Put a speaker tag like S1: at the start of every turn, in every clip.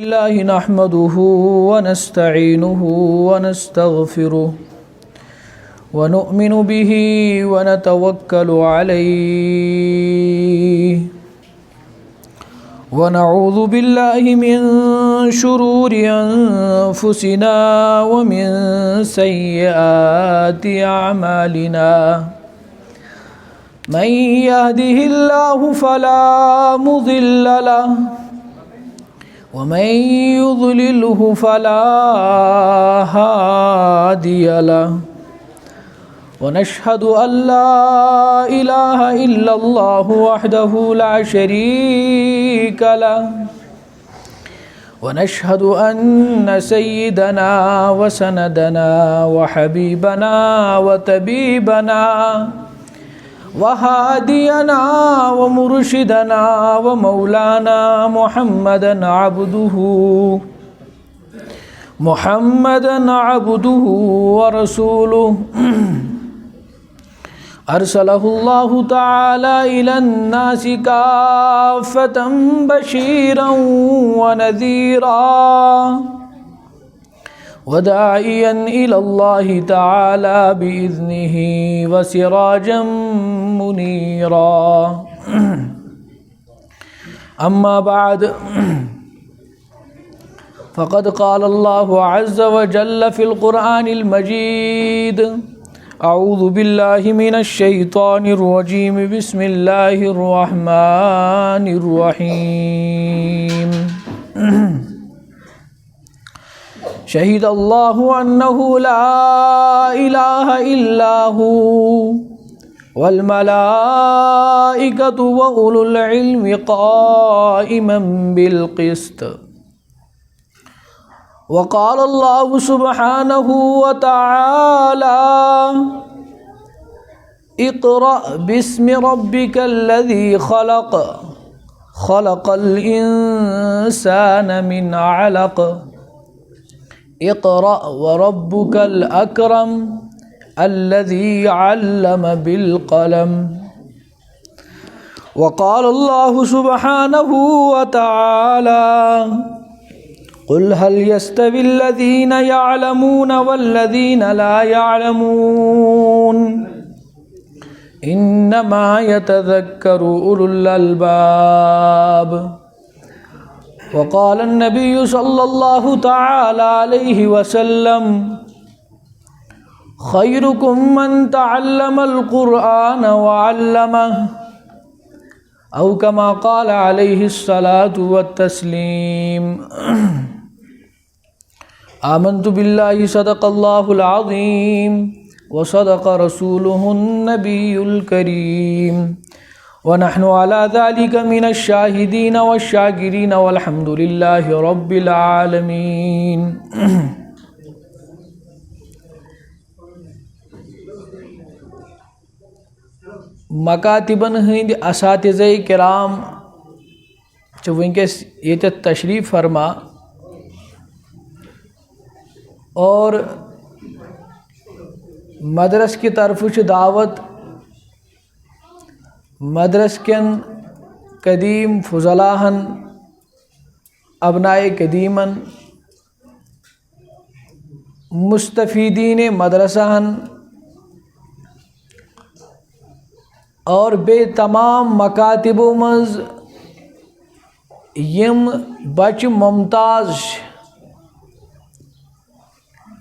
S1: الله نحمده ونستعينه ونستغفره ونؤمن به ونتوكل عليه ونعوذ بالله من شرور أنفسنا ومن سيئات أعمالنا من يهده الله فلا مضل له ومن يضلله فلا هادي له ونشهد أن لا إله إلا الله وحده لا شريك له ونشهد أن سيدنا وسندنا وحبيبنا وطبيبنا وهادينا ومرشدنا ومولانا محمدا عبده ورسوله أرسله الله تعالى إلى الناس كافة بشيرا ونذيرا وداعيا إلى الله تعالى بإذنه وسراجا منيرا أما بعد فقد قال الله عز وجل في القرآن المجيد أعوذ بالله من الشيطان الرجيم بسم الله الرحمن الرحيم شهد الله أنه لا إله إلا هو والملائكة وأولو العلم قائما بالقسط وقال الله سبحانه وتعالى اقرأ باسم ربك الذي خلق الإنسان من علق اقرأ وربك الأكرم الذي علم بالقلم وقال الله سبحانه وتعالى قل هل يستوي الذين يعلمون والذين لا يعلمون إنما يتذكر أولو الألباب وقال النبي صلى الله تعالى عليه وسلم خيركم من تعلم القرآن وعلمه أو كما قال عليه الصلاة والتسليم آمنت بالله صدق الله العظيم وصدق رسوله النبي الكريم ونحن على ذلك من الشاهدين والشاكرين والحمد لله رب العالمين مکاتبن ہند اساتذہ کرام ونکس یہ تشریف فرما اور مدرس کی طرف دعوت مدرس کن قدیم فضلاہن ابنائے قدیمن مستفیدین مدرسہن اور بے تمام مکاتبوں مز یم بچ ممتاز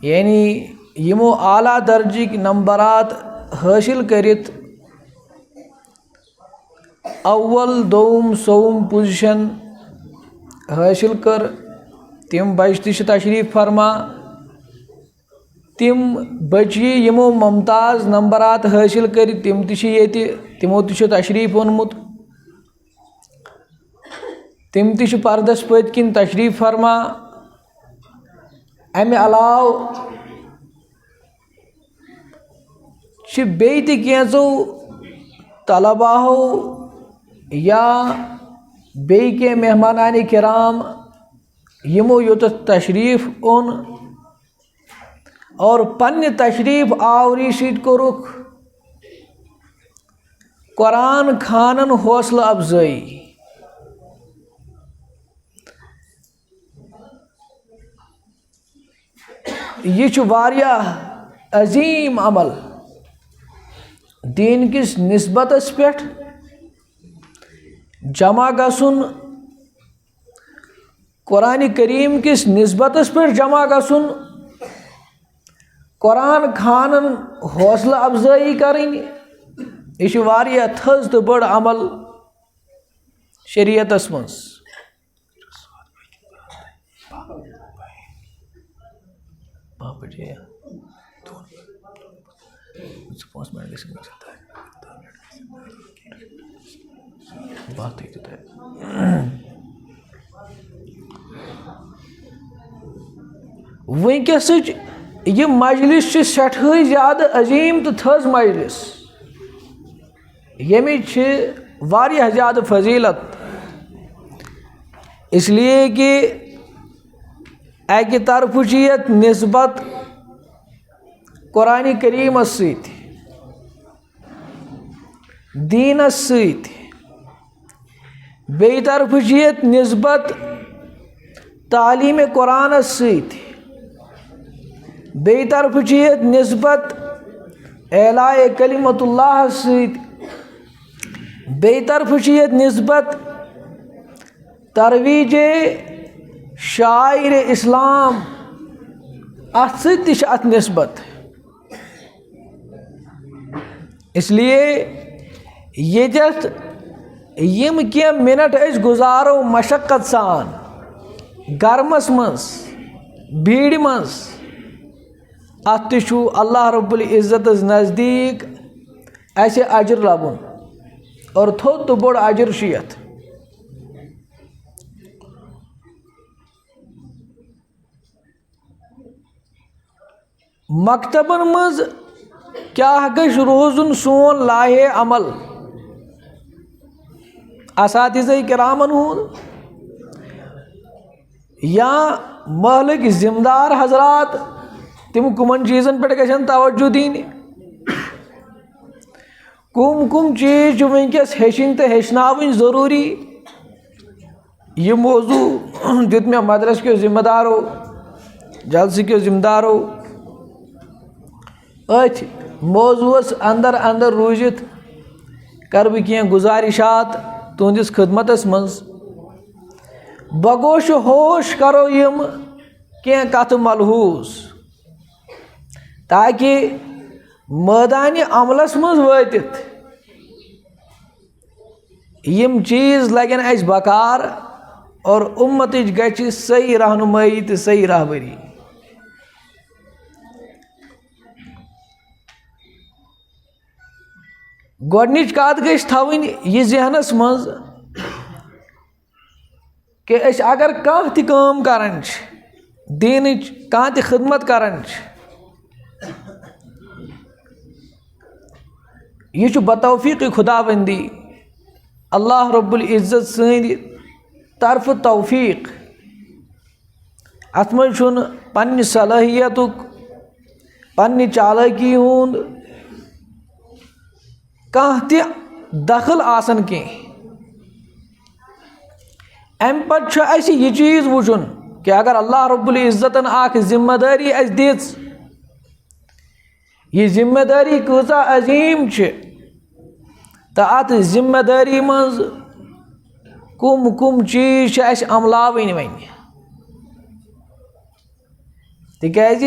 S1: یعنی یمو اعلیٰ درجک نمبرات حاصل کرت اول دوم سوم پوزیشن حاصل کر تم بچہ تشریف فرما تم بچی یمو ممتاز نمبرات حاصل کر تم تمو تشریف اونمت تم پردس پت کن تشریف فرما امہ علاوہ بیٚیہِ تہِ کینٛژو طلباہو یا بیٚیہِ کینٛہہ مہمانان کرام یمو یوتتھ تشریف اون اور پنہ تشریف آوری سۭتۍ کوٚرُکھ قرآن خانن حوصلہ افزائی یہ چھُ واریاہ عظیم عمل دین کس نسبتس پٮ۪ٹھ جمع گژھُن قرآن کریم کس نسبتس پٮ۪ٹھ جمع گژھُن قرآن خانن حوصلہ افزائی کرٕنۍ یہ چھُ واریاہ تھٔز تہٕ بٔڑ عمل شریعتس منٛز وٕنکیٚسٕچ یہ مجلس چھِ سٮ۪ٹھٕے زیادٕ عظیٖم تہٕ تھٔز مجلس ییٚمِچ چھِ واریاہ زیادٕ فضیلت اس لیے کہ اکہِ طرفہٕ چھِ یتھ نسبت قرآن کریٖمس سۭتۍ دیٖنس سۭتۍ بیٚیہِ طرفہٕ چھِ یتھ نسبت تعلیٖمِ قرآنس سۭتۍ بیٚیہِ طرفہٕ چھِ یتھ نسبت اعلائے کلمت اللہس سۭتۍ بیٚیہِ طرفہٕ چھِ یتھ نسبت ترویج شاعر اسلام اتھ سۭتۍ تہِ چھِ اتھ نسبت اس لیے ییٚتٮ۪تھ یِم کینٛہہ مِنٹ أسۍ گُزارو مشقت سان گرمس منٛز بھیٖڑِ منٛز اتھ تہِ چھُ اللہ رب العزتس نزدیٖک اسہِ اجر لبُن اور تھوٚد تہٕ بوٚڑ اجر چھُ یتھ مکتبن منٛز کیاہ گژھِ روزُن سون لاہے عمل اساتذہ کرامن ہُنٛد یا محلٕکۍ ذمہٕ دار حضرات تِم کٕمن چیٖزن پٮ۪ٹھ گژھن توجہ دِنۍ کم کم چیٖز چھِ وٕنکیٚس ہیٚچھِنۍ تہٕ ہیٚچھناوٕنۍ ضروٗری یہ موضوع دیُت مےٚ مدرسہ کیو ذمہٕ دارو جلسہٕ کیو ذمہٕ دارو أتھۍ موضوعس اندر اندر روٗزِتھ کرٕ بہٕ کینٛہہ گُزارِشات تُہنٛدِس خدمتس منٛز بگوش ہوش کرو یِم کینٛہہ کتھٕ ملحوٗظ تاکہ مٲدانہِ عملس منٛز وٲتِتھ یِم چیٖز لگن اَسہِ بکار اور اُمتٕچ گژھِ صحیح رہنمٲیی تہٕ صحیح رہبری گۄڈنِچ کتھ گژھِ تھاوٕنۍ یہِ ذہنس منٛز کہ أسۍ اگر کانٛہہ تہِ کٲم کران چھِ دیٖنٕچ کانٛہہ تہِ خدمت کران چھِ یہ چھُ بتوفیٖق خدا بندی اللہ رب العزت سٕنٛدِ طرفہٕ توفیٖق اتھ منٛز چھُنہٕ پننہِ صلٲحیتُک پننہِ چالٲکی ہُنٛد کانٛہہ تہِ دخل آسان کینٛہہ امہِ پتہٕ چھُ اسہِ یہِ چیٖز وٕچھُن کہ اگر اللہ رب العزتن اکھ ذمہ دٲری اسہِ دِژ یہ ذمہ دٲری کۭژاہ عظیٖم چھِ تہٕ اتھ ذمہ دٲری منٛز کم کم چیٖز چھِ اسہِ عملاوٕنۍ وۄنۍ تِکیازِ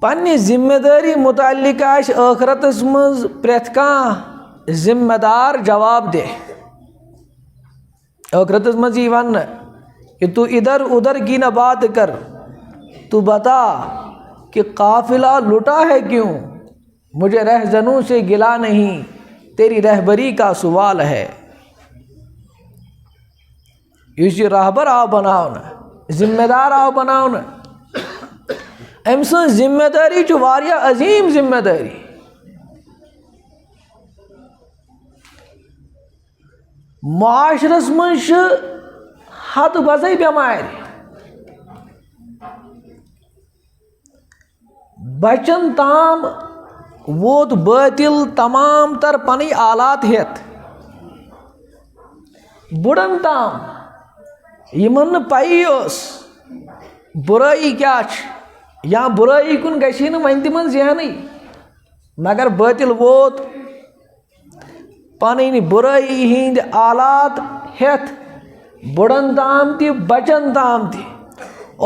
S1: پننہِ ذمہ دٲری متعلق آسہِ ٲخرتس منٛز پرٛٮ۪تھ کانٛہہ ذمہ دار جواب دہ ٲخرتس منٛز یی وننہٕ کہ تو ادھر ادھر کی نہ بات کر تو بتا کہ قافلہ لٹا ہے کیوں مجھے رہزنوں سے گلا نہیں تیری رہبری کا سوال ہے یُس یہِ رہبر آو بناونہٕ ذمہ دار آو بناونہٕ أمۍ سٕنٛز ذمہ دٲری چھِ واریاہ عظیٖم ذمہ دٲری معاشرس منٛز چھِ ہتہٕ بَزَے بٮ۪مارِ بچن تام ووت بٲطِل تمام تر پنٕنۍ آلات ہٮ۪تھ بُڑن تام یِمن نہٕ پَیی ٲس بُرٲیی کیٛاہ چھِ یا برائی کن گژھی نہٕ وۄنۍ تِمن ذہنٕے مگر باطل ووت پنٕنۍ برٲیی ہٕنٛدۍ آلات ہٮ۪تھ بُڑن تام تہِ بچن تام تہِ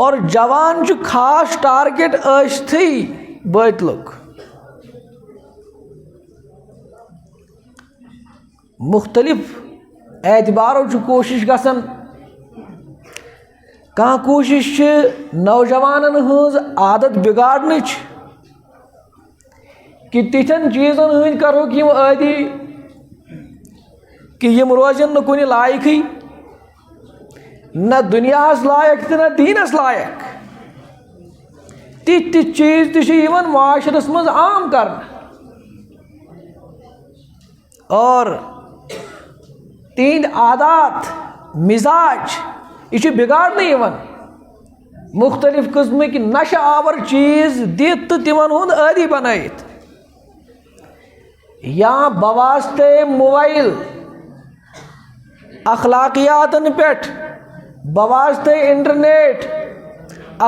S1: اور جوان چھُ خاص ٹارگیٹ ٲسۍتھٕے باطلُک مختلف اعتبارو چھُ کوٗشِش گژھان کانٛہہ کوٗشِش چھِ نوجوانن ہٕنٛز عادت بِگاڑنٕچ کہ تِتھٮ۪ن چیٖزن ہٕنٛدۍ کرہوکھ یِم عٲدی کہ یِم روزن نہٕ کُنہِ لایقٕے نہ دُنیاہس لایق تہٕ نہ دیٖنس لایق تِتھۍ تِتھۍ چیٖز تہِ چھِ یِوان معاشرس منٛز عام کرنہٕ اور تِہنٛدۍ عادات مِزاج یہ چھُ بِگاڑنہٕ یِوان مختلف قٕسمٕکۍ نشہٕ آور چیٖز دِتھ تہٕ تِمن ہُنٛد عٲدی بنٲیِتھ یا بواسطے موبائل اخلاقیاتن پٮ۪ٹھ بواسطے انٹرنیٹ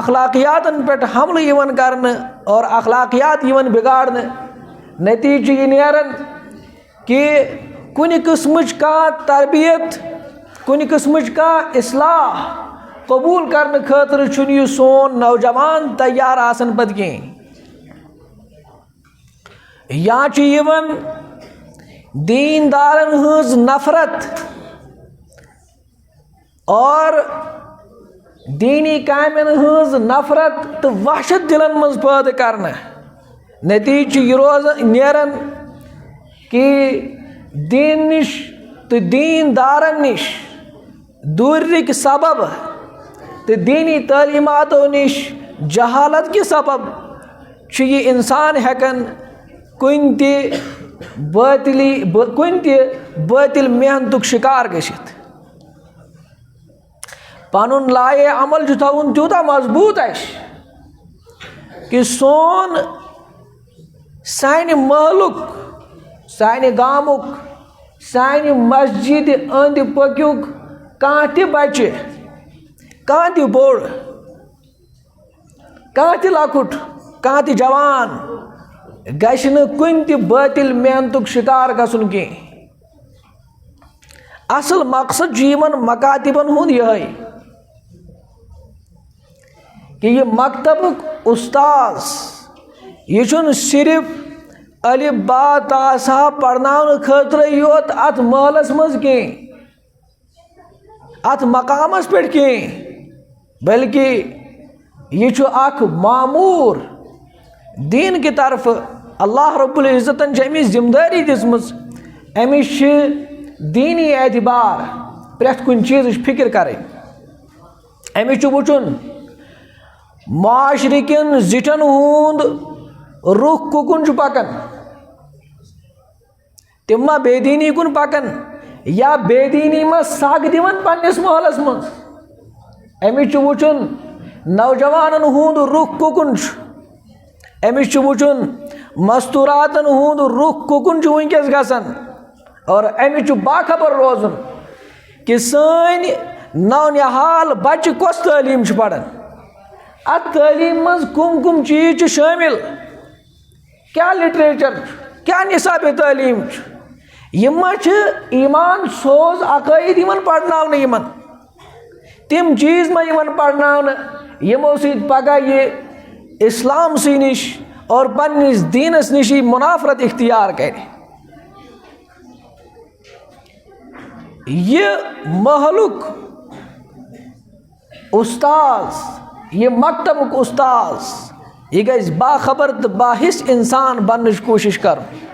S1: اخلاقیاتن پٮ۪ٹھ حملہٕ یِوان کرنہٕ اور اخلاقیات یِوان بِگاڑنہٕ نتیجہ چھُ یہِ نیران کہ کُنہِ قٕسمٕچ کانٛہہ تربیت کُنہِ قٕسمٕچ کانٛہہ اصلاح قبوٗل کرنہٕ خٲطرٕ چھُنہٕ یہِ سون نوجوان تیار آسان پتہٕ کینٛہہ یا چھُ یِوان دیٖندارن ہٕنٛز نفرت اور دیٖنی کامٮ۪ن ہٕنٛز نفرت تہٕ وحشت دِلن منٛز پٲدٕ کرنہٕ نتیجہ چھُ یہِ نیران کہ دیٖن نِش تہٕ دیٖندارن نِش دوٗرِرٕکۍ سبب تہٕ دیٖنی تعلیٖماتو نِش جہالت کہِ سبب چھُ یہِ انسان ہٮ۪کان کُنہِ تہِ بٲطل محنتُک شِکار گٔژھِتھ پنُن لایے عمل چھُ تھاوُن تیوٗتاہ مضبوٗط اَسہِ کہ سون سانہِ محلُک سانہِ گامُک سانہِ مسجد أنٛدۍ پٔکیُک کانٛہہ تہِ بچہِ کانٛہہ تہِ بوٚڑ کانٛہہ تہِ لۄکُٹ کانٛہہ تہِ جوان گژھِ نہٕ کُنہِ تہِ بٲطل محنتُک شِکار گژھُن کینٛہہ اصل مقصد چھُ یِمن مکاتِبن ہُنٛد یِہوٚے کہ یہِ مکتبُک اُستاذ یہِ چھُنہٕ صرف الف با تا سا پرناونہٕ خٲطرَے یوت اتھ محلس منٛز کینٛہہ اتھ مقامس پٮ۪ٹھ کینٛہہ بلکہ یہِ چھُ اکھ ماموٗر دیٖن کہِ طرفہٕ اللہ رب العزتن چھِ أمِس ذمہٕ دٲری دِژمٕژ أمِس چھِ دیٖنی اعتبار پرٛٮ۪تھ کُنہِ چیٖزٕچ فِکر کرٕنۍ أمِس چھُ وٕچھُن معاشرٕ کٮ۪ن زِٹھٮ۪ن ہُنٛد رُخ کُکُن چھُ پکان تِم ما بے دیٖنی کُن پکان یا بے دیٖنی ما سگ دِوان پننِس محلس منٛز أمِس چھُ وٕچھُن نوجوانن ہُنٛد رُخ کُکُن چھُ أمِس چھُ وٕچھُن مستوٗراتن ہُنٛد رُخ کُکُن چھُ وٕنکیٚس گژھان اور أمِس چھُ باخبر روزُن کہ سٲنۍ نونِحال بچہِ کۄس تعلیٖم چھِ پران اتھ تعلیٖم منٛز کُم کُم چیٖز چھِ شٲمِل کیٛاہ لِٹریچر چھُ کیٛاہ نِصابِ تعلیٖم چھُ یِم ما چھِ ایمان سوز عقٲیِد یِوان پرناونہٕ یِمن تِم چیٖز ما یِوان پرناونہٕ یِمو سۭتۍ پگاہ یہِ اسلامسٕے نِش اور پننِس دیٖنس نِش یہِ مُنافرت اختیار کرِ یہِ محلُک اُستاذ یہِ مکتبُک اُستاذ یہِ گژھِ باخبر تہٕ باحِس انسان بننٕچ کوٗشش کرُن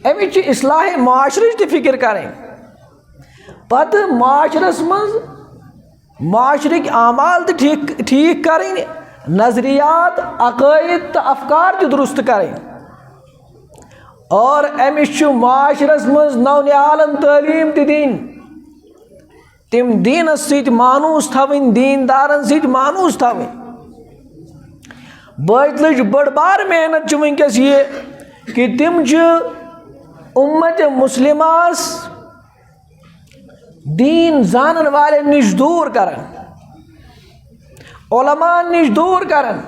S1: أمِس چھِ اصلاحِ معاشرٕچ تہِ فِکر کرٕنۍ پتہٕ معاشرس منٛز معاشرٕکۍ اعمال تہِ ٹھیٖک کرٕنۍ نظریات عقٲیِد تہٕ افکار تہِ درست کرٕنۍ اور أمِس چھُ معاشرس منٛز نونِحالن تعلیٖم تہِ دِنۍ تِم دیٖنس سۭتۍ مانوٗس تھاوٕنۍ دیٖندارن سۭتۍ مانوٗس تھاوٕنۍ بٲطلٕچ بٔڑ بار محنت چھِ وٕنکیٚس یہِ کہ تِم چھِ اُمت مُسلِماہس دیٖن زانن والٮ۪ن نِش دوٗر کران علماء نش دور کرن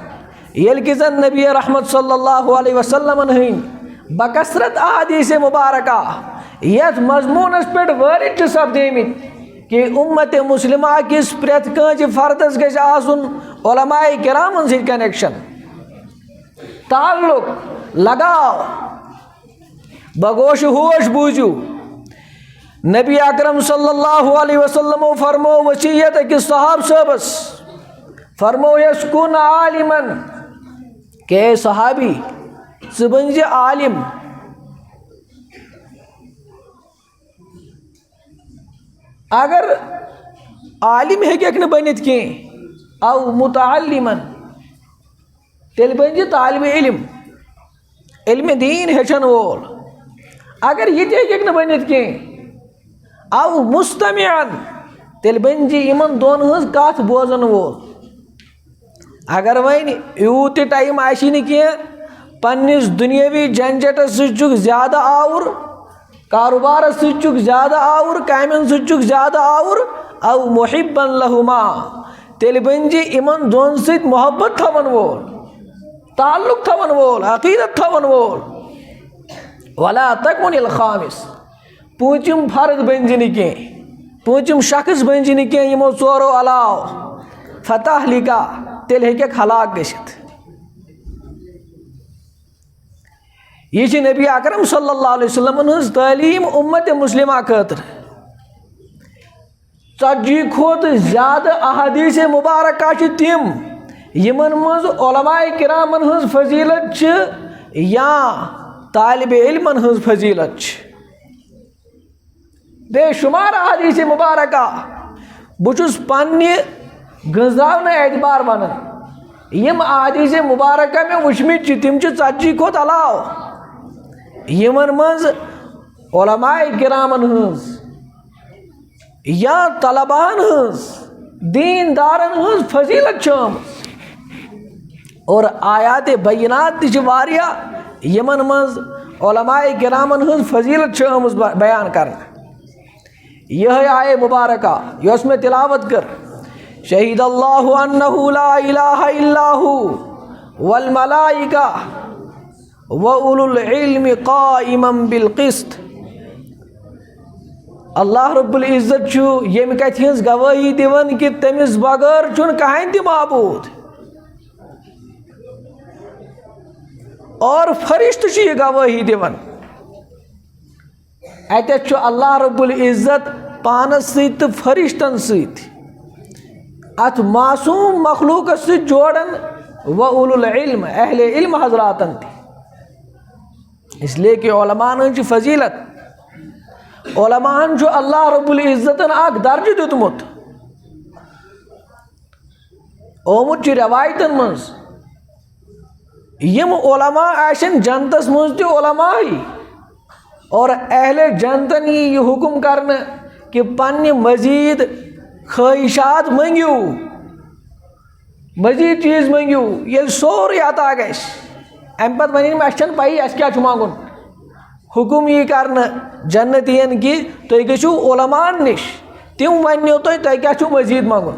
S1: یل کہ زن نبی رحمت صلی اللہ علیہ وسلم ہند بکثرت احادیث مبارکہ یت مضمونس پہ وارد سپدیمت کہ امت مسلمہ کس پریت کنچ فردس گژھِ آسن علماء کرامن سۭتۍ کنیکشن تعلق لگاو بگوش ہوش بوجو نبی اکرم صلی اللہ علیہ وسلم فرمو وصیت أکس صحاب صٲبس فرمو یس کن عالمن کہ اے صحابی ژٕ بن زِ عالم اگر عالم ہیٚکٮ۪کھ نہٕ بٔنِتھ کینٛہہ او متعلمن تیٚلہِ بن زِ طالب علم علمِ دین ہیٚچھن وول اگر یہ تہِ ہیٚکٮ۪کھ نہٕ بٔنِتھ کینٛہہ او مستمعن تیٚلہِ بن زِ یِمن دۄن ہٕنٛز کتھ بوزن وول اگر وۄنۍ یوٗت تہِ ٹایم آسی نہٕ کینٛہہ پننس دُنیٲوی جھنجھٹس سۭتۍ چھُکھ زیادٕ آوُر کاروبارس سۭتۍ چھُکھ زیادٕ آوُر کامٮ۪ن سۭتۍ چھُکھ زیادٕ آوُر او محبن لہما تیٚلہِ بن زِ یِمن دۄن سۭتۍ محبت تھاون وول تعلق تھاون وول عقیدت تھاون وول ولا تکن الخامس پوٗنٛژِم فرد بن زِ نہٕ کینٛہہ پوٗنٛژِم شخص بن زِ نہٕ کینٛہہ یِمو ژورو علاوٕ فتح لِکا تیٚلہِ ہیٚکٮ۪کھ ہلاک گٔژھِتھ یہ چھِ نبی اکرم صلی اللہ علیہ وسلم ہٕنٛز تعلیٖم اُمت مسلمہ خٲطرٕ 40 کھۄتہٕ زیادٕ احادیث مبارکہ چھِ تِم یِمن منٛز علماء کرامن ہٕنٛز فضیلت چھِ یا طالب علمن ہٕنٛز فضیلت چھِ بے شمار احادیث مبارکہ بہٕ چھُس پننہِ گٔنزراونہٕ اعتبار ونان یِم احادیث مبارکہ مےٚ وٕچھمٕتۍ چھِ تِم چھِ 40 کھۄتہٕ علاوٕ یِمن منٛز علماء کرامن ہٕنٛز یا طلباہن ہٕنٛز دیندارن ہٕنٛز فضیلت چھِ آمٕژ اور آیات بینات تہِ چھِ واریاہ یِمن منٛز علماء کرامن ہٕنٛز فضیلت چھِ آمٕژ بیان کرنہٕ یِہے آیے مبارکہ یۄس مےٚ تلاوت کٔر شہید اللہ انہ لا الہ الا ہو والملائکہ وَأُولُو الْعِلْمِ قَائِمًا بِالْقِسْطِ اللہ رب العزت چھُ ییٚمہِ کتھِ ہٕنٛز گوٲہی دِوان کہ تٔمِس بغٲر چھُنہٕ کٕہٕنۍ تہِ معبوٗد اور فرشتہٕ چھِ یہِ گوٲہی دِوان اتٮ۪تھ چھُ اللہ رب العزت پانس سۭتۍ تہٕ فرشتن سۭتۍ اتھ معصوٗم مخلوٗقس سۭتۍ جوڑان وَأُولُو العلم اہل علم حضراتن تہِ اس لیے کہ علماءن ہٕنٛز چھِ فضیلت علماءن چھُ اللہ رب العزتن اکھ درجہ دیُتمُت آمُت چھُ رٮ۪وایتن منٛز یِم علماء آسن جنتس منٛز تہِ علماءے اور اہل جنتن یی یہِ حُکم کرنہٕ کہ پننہِ مزیٖد خٲہِشات منٛگِو مزیٖد چیٖز منٛگِو ییٚلہِ سورُے عطا گژھِ امہِ پتہٕ ونن اَسہِ چھنہٕ پیی اَسہِ کیٛاہ چھُ منٛگُن حُکم یی کرنہٕ جنتین کہ تُہۍ گٔژھِو علماءن نِش تِم وننو تۄہہِ کیٛاہ چھُو مزیٖد منٛگُن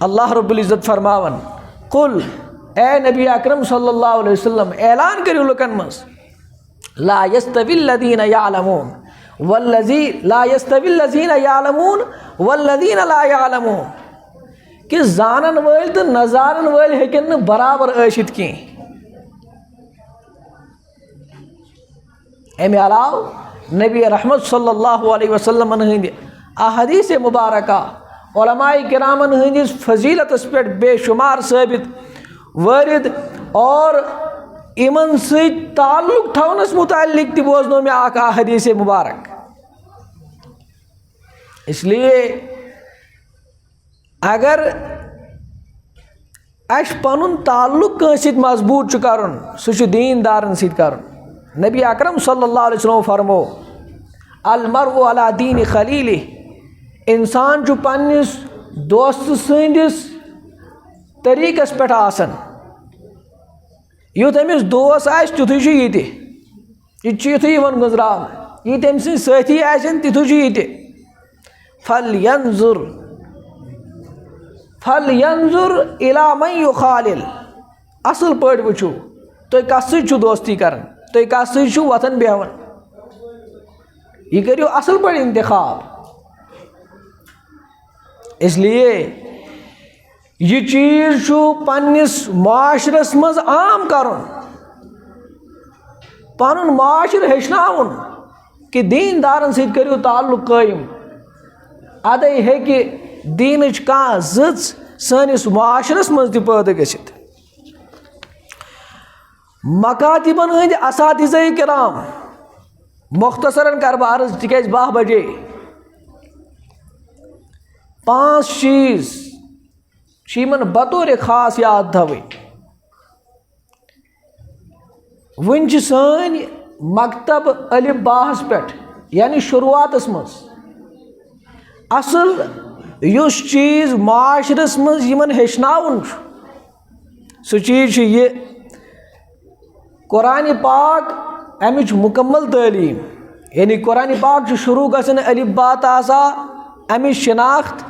S1: اللہ رب العزت فرماون قل اے نبی اکرم صلی اللہ علیہ وسلم اعلان کٔرِو لُکن منٛز لا یستوی الذین یعلمون لا یستوی الذین یعلمون والذین لا یعلمون کہ زانن وٲلۍ تہٕ نہ زانن وٲلۍ ہیٚکن نہٕ برابر ٲسِتھ کینٛہہ امہِ علاوٕ نبی رحمت صلی اللہ علیہ وسلمن ہٕنٛدِ احادیث مبارکہ علماء کرامن ہٕنٛدِس فضیلتس پٮ۪ٹھ بے شمار ثٲبت وٲرد اور یِمن سۭتۍ تعلق تھاونس متعلق تہِ بوزنو مےٚ اکھ احادیث مبارک اس لیے اگر اَسہِ پنُن تعلق کٲنٛسہِ سۭتۍ مضبوٗط چھُ کرُن سُہ چھُ دیندارن سۭتۍ کرُن نبی اکرم صلی اللہ علیہ وسلم فرمو المرء علی دین خلیلہ انسان چھُ پننس دوست سٕنٛدِس طریٖقس پٮ۪ٹھ آسان یُتھ أمِس دوس آسہِ تیُتھُے چھُ یہِ تہِ یہِ تہِ چھُ یِتھُے یِوان گٔنٛزراونہٕ یہِ تٔمۍ سٕنٛدۍ سٲتھی آسن تِتھُے چھُ یہِ تہِ فلینظر فَلْيَنْظُرْ إِلَى مَنْ يُخَالِلْ اصل پٲٹھۍ وٕچھو تُہۍ کَس سۭتۍ چھُو دوستی کَران تُہۍ کَس سۭتۍ چھُو وۄتھان بیٚہوان یہ کٔرِو اصل پٲٹھۍ انتخاب اس لیے یہ چیز چھُ پننس معاشرس منٛز عام کرُن پنُن معاشرٕ ہیٚچھناوُن کہ دیندارن سۭتۍ کٔرِو تعلق قٲیِم ادے ہیٚکہِ دیٖنٕچ کانٛہہ زٕژ سٲنِس معاشرس منٛز تہِ پٲدٕ گٔژھِتھ مکاتبن ہٕنٛدۍ اساتذہ کرام مختصراً کر بہٕ عرض تِکیٛازِ 12 بجے 5 چیٖز چھِ یِمن بطور خاص یاد تھاوٕنۍ وٕنۍ چھِ سٲنۍ مکتب الف باہس پٮ۪ٹھ یعنی شروعاتس منٛز اصل یُس چیٖز معاشرس منٛز یِمن ہیٚچھناوُن چھُ سُہ چیٖز چھُ یہِ قرآن پاک امِچ مکمل تعلیٖم یعنی قرآن پاک چھُ شروع گژھان الف با تاسا امِچ شناخت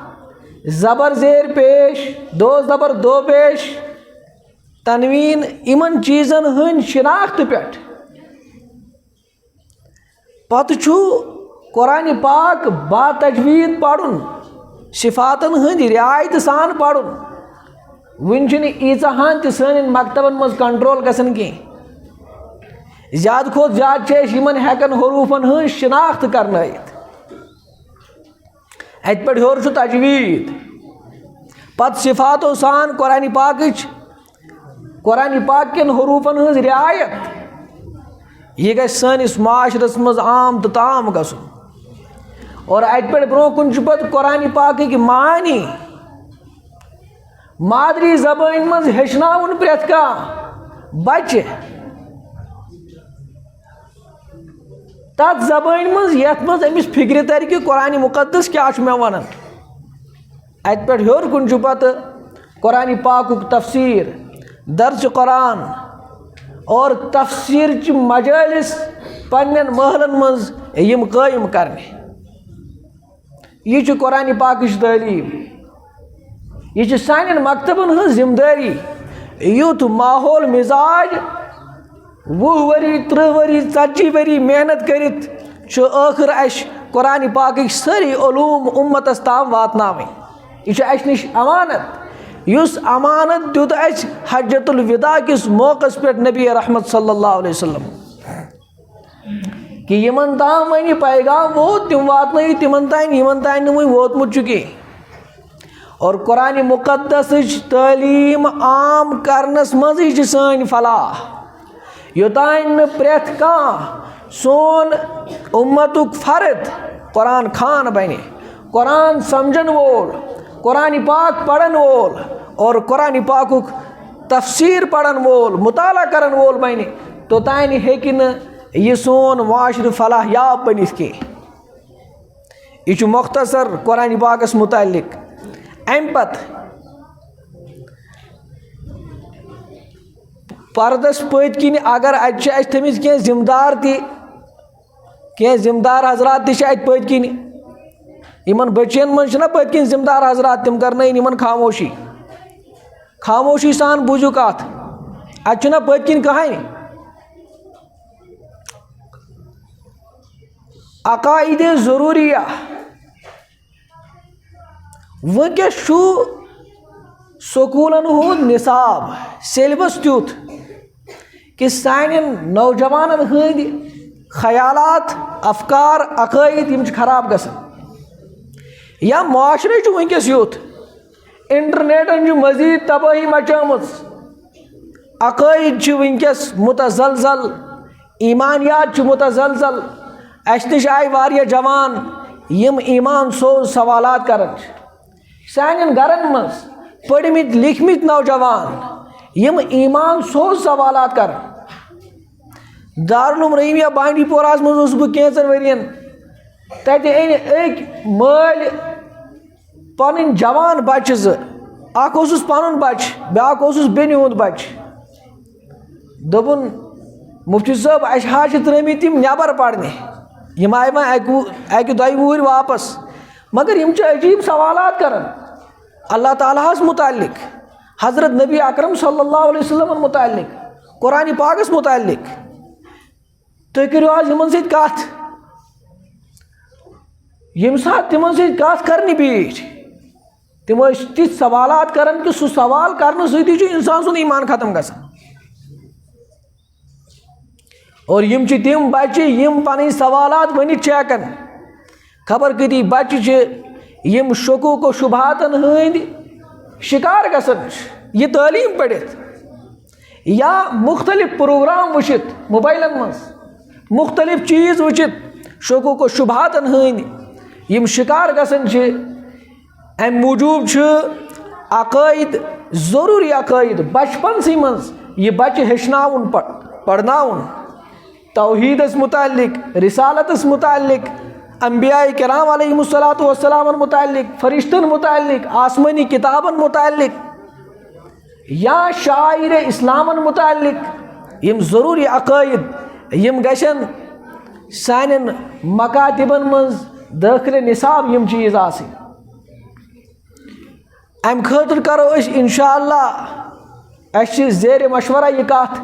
S1: زبر زیر پیش دو زبر دو پیش تنویٖن یِمن چیٖزن ہٕنٛدۍ شناخت پٮ۪ٹھ پتہٕ چھُ قرآن پاک با تجویٖد پرُن صفاتن ہٕنٛدۍ رعایتہٕ سان پرُن وٕنہِ چھُنہٕ ایٖژاہن تہِ سانٮ۪ن مکتبن منٛز کنٹرول گژھان کینٛہہ زیادٕ کھۄتہٕ زیادٕ چھِ أسۍ یِمن ہٮ۪کان حروٗفن ہٕنٛز شناخت کرنٲیِتھ اتہِ پٮ۪ٹھ ہیوٚر چھُ تجویٖد پتہٕ صفاتو سان قرآن پاک کٮ۪ن حروٗفن ہٕنٛز رعایت یہ گژھِ سٲنِس معاشرس منٛز عام تہٕ تام گژھُن اور اتہِ پٮ۪ٹھ برونٛہہ کُن چھُ پتہٕ قرآن پاکٕکۍ معانی مادری زبٲنۍ منٛز ہیٚچھناوُن پرٛٮ۪تھ کانٛہہ بچہِ تتھ زبٲنۍ منٛز یتھ منٛز أمِس فکرِ ترِ کہِ قرآن مقدس کیٛاہ چھُ مےٚ ونان اتہِ پٮ۪ٹھ ہیوٚر کُن چھُ پتہٕ قرآن پاکُک تفسیٖر درس قرآن اور تفسیٖرچہِ مجٲلس پننٮ۪ن محلن منٛز یِم قٲیِم کرنہِ یہِ چھُ قرآن پاکٕچ تعلیٖم یہ چھِ سانٮ۪ن مکتبن ہٕنٛز ذمہٕ دٲری یُتھ ماحول مزاج 20 ؤری 30 ؤری 40 ؤری محنت کٔرِتھ چھُ ٲخر اَسہِ قرآن پاکٕکۍ سٲری علوٗم اُمتس تام واتناوٕنۍ یہِ چھُ اَسہِ نِش امانت یُس امانت دیُت اَسہِ حجت الوداع کِس موقعس پٮ۪ٹھ نبی رحمت صلی اللہ علیہ وسلم کہ یِمن تام وۄنۍ پیغام ووت تِم واتنٲیِو تِمن تانۍ یِمن تانۍ نہٕ وۄنۍ ووتمُت چھُ کینٛہہ اور قرآن مقدسٕچ تعلیٖم عام کرنس منٛزٕے چھِ سٲنۍ فلاح یوٚتانۍ نہٕ پرٛٮ۪تھ کانٛہہ سون اُمتُک فرد قرآن خان بنہِ قرآن سمجھن وول قرآن پاک پرن وول اور قرآن پاکُک تفسیٖر پرن وول مطالعہ کرن وول بنہِ توٚتانۍ ہیٚکہِ نہٕ یہ سون معاشرٕ فلاح یاب بٔنِتھ کینٛہہ یہ چھُ مختصر قرآن پاکس متعلق امہِ پتہٕ پردس پٔتۍ کِنۍ اگر اتہِ چھِ اَسہِ تھٲمٕتۍ کینٛہہ ذمہٕ دار تہِ کینٛہہ ذمہٕ دار حضرات تہِ چھِ اتہِ پٔتۍ کِنۍ یِمن بٔچین منٛز چھِنہ پٔتۍ کِنۍ ذمہٕ دار حضرات تِم کرنٲیِن یِمن خاموشی سان بوٗزِو کتھ اتہِ چھُنہ پٔتۍ کِنۍ کٕہٕنۍ عقاید ضروٗریہ وٕنکیٚس چھُ سکوٗلن ہُنٛد نصاب سیلبس تیُتھ کہ سانٮ۪ن نوجوانن ہٕنٛدۍ خیالات افکار عقٲید یِم چھِ خراب گژھان یا معاشرے چھُ وٕنکیٚس یُتھ انٹرنیٹن چھُ مزیٖد تبٲہی مچٲمٕژ عقٲید چھِ وٕنکیٚس متزلزل ایمانیات چھِ متزلزل اَسہِ نِش آیہِ واریاہ جوان یِم ایمان سوز سوالات کران چھِ سانٮ۪ن گرن منٛز پٔرمٕتۍ لیکھمٕتۍ نوجوان یِم ایمان سوز سوالات کران دارالعلوم رحیمیہ بانڈی پوراہس منٛز اوسُس بہٕ کینٛژن ؤرین تتہِ أنۍ أکۍ مٲلۍ پنٕنۍ جوان بچہِ 2 اکھ اوسُس پنُن بچہِ بیٛاکھ اوسُس بیٚنہِ ہُنٛد بچہِ دوٚپُن مفتی صٲب اَسہِ حظ چھِ ترٛٲمٕتۍ یِم نٮ۪بر پرنہِ یِم آیہِ وۄنۍ 1-2 وُہٕرۍ واپس مگر یِم چھِ عجیٖب سوالات کران اللہ تعالیٰ ہس متعلق، حضرت نبی اکرم صلی اللہ علیہ وسلم متعلق، قرآن پاکس متعلق. تُہۍ کٔرِو آز یِمن سۭتۍ کتھ. ییٚمہِ ساتہٕ تِمن سۭتۍ کتھ کرنہِ بیٖٹھۍ تِم ٲسۍ تِتھۍ سوالات کران کہ سُہ سوال کرنہٕ سۭتی چھُ اِنسان سُنٛد ایمان ختم گژھان. اور یِم چھِ تِم بچہِ یِم پنٕنۍ سوالات ؤنِتھ چھِ ہٮ۪کان. خبر کۭتیاہ بچہِ چھِ یِم شکوٗک و شُبہاتن ہٕنٛدۍ شکار گژھان یہِ تعلیٖم پٔرِتھ یا مختلف پروگرام وٕچھِتھ موبایلن منٛز، مختلف چیٖز وٕچھِتھ شکوٗک و شُبہاتن ہٕنٛدۍ یِم شکار گژھان چھِ. امہِ موٗجوٗب چھُ عقٲیِد ضروٗری عقٲیِد بچپنسٕے منٛز یہِ بچہِ ہیٚچھناوُن پرناوُن توحیٖدس متعلق، رسالتس متعلق، انبیاء کرام علیہم الصلاۃ والسلام متعلق، فرشتن متعلق، آسمانی کتابن متعلق یا شاعر اسلامن متعلق. یِم ضروٗری عقٲیِد یِم گژھن سانٮ۪ن مکاتبن منٛز دٲخلہِ نصاب یِم چیٖز آسٕنۍ. امہِ خٲطرٕ کرو أسۍ انشاء اللہ، اَسہِ چھِ زیرِ مشورہ یہِ کتھ،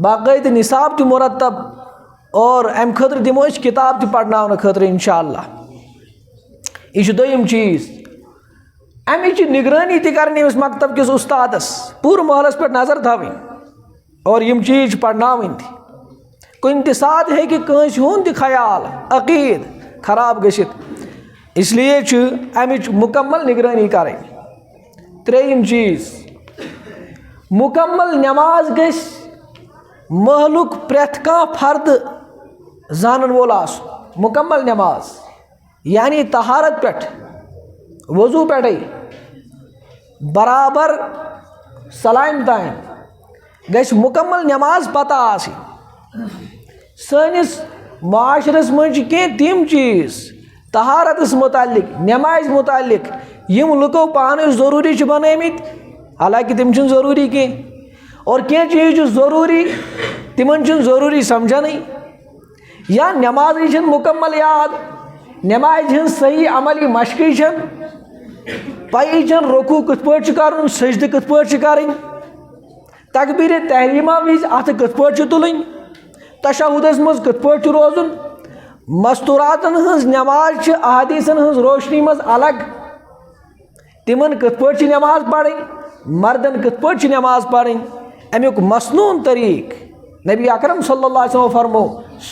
S1: باقٲعدٕ نصاب تہِ مرتب اور امہِ خٲطرٕ دِمو أسۍ کِتاب تہِ پرناونہٕ خٲطرٕ انشاء اللہ. یہِ چھُ دوٚیِم چیٖز. امِچ نگرٲنی تہِ کرٕنۍ أمِس مکتب کِس اُستادس، پوٗرٕ محلس پٮ۪ٹھ نظر تھاوٕنۍ اور یِم چیٖز چھِ پرناوٕنۍ تہِ. کُنہِ تہِ ساتہٕ ہیٚکہِ کٲنٛسہِ ہُنٛد تہِ خیال عقیٖد خراب گٔژھِتھ، اس لیے چھُ امِچ مکمل نگرٲنی کرٕنۍ. ترٛیٚیِم چیٖز، مکمل نٮ۪ماز گژھِ محلُک پرٛٮ۪تھ کانٛہہ فردٕ زانن وول آسُن. مکمل نٮ۪ماز یعنی طہارت پٮ۪ٹھ، وضوٗ پٮ۪ٹھے برابر سلامہِ تام گژھِ مکمل نٮ۪ماز پتہ آسٕنۍ. سٲنِس معاشرس منٛز چھِ کینٛہہ تِم چیٖز طہارتس متعلق، نٮ۪مازِ متعلق یِم لُکو پانے ضروٗری چھِ بنٲمٕتۍ، حالانکہِ تِم چھِنہٕ ضروٗری کینٛہہ. اور کینٛہہ چیٖز چھِ ضروٗری تِمن چھُنہٕ ضروٗری سمجھنٕے، یا نٮ۪مازٕے چھنہٕ مکمل یاد، نٮ۪مازِ ہٕنٛز صحیح عملی مشقٕے چھنہٕ، پَیی چھنہٕ رکوٗع کِتھ پٲٹھۍ چھُ کرُن، سجدٕ کِتھ پٲٹھۍ چھِ کرٕنۍ، تکبیٖرِ تحریٖمہ وِزِ اَتھٕ کِتھ پٲٹھۍ چھِ تُلٕنۍ، تشہُدس منٛز کِتھ پٲٹھۍ چھُ روزُن. مستوٗراتن ہٕنٛز نٮ۪ماز چھِ احادیٖثن ہٕنٛز روشنی منٛز الگ، تِمن کِتھ پٲٹھۍ چھِ نٮ۪ماز پرٕنۍ، مردن کِتھ پٲٹھۍ چھِ نٮ۪ماز پرٕنۍ. امیُک مصنوٗن طریٖقہٕ نبی اکرم صلی اللہ علیہ وسلم فرمو